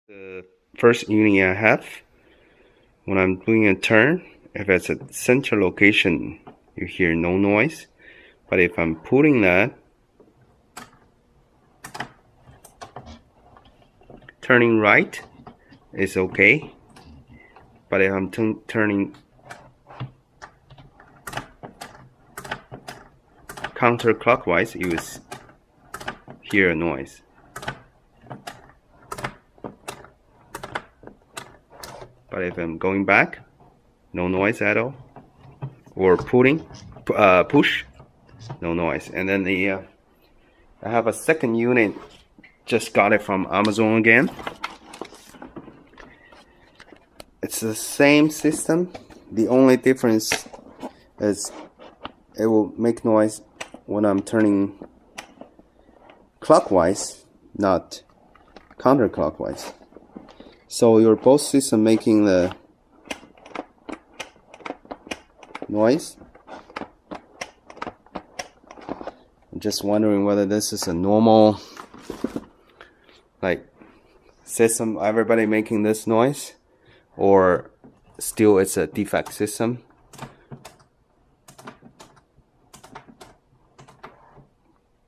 The first unit I have, when I'm doing a turn, if it's a central location, you hear no noise. But if I'm pulling that, turning right is okay. But if I'm turning counterclockwise, you will hear a noise. But if I'm going back, no noise at all. Or push, no noise. And then I have a second unit, just got it from Amazon again. It's the same system. The only difference is it will make noise when I'm turning clockwise, not counterclockwise. So your both system making the noise. I'm just wondering whether this is a normal, like, system, everybody making this noise, or still it's a defect system.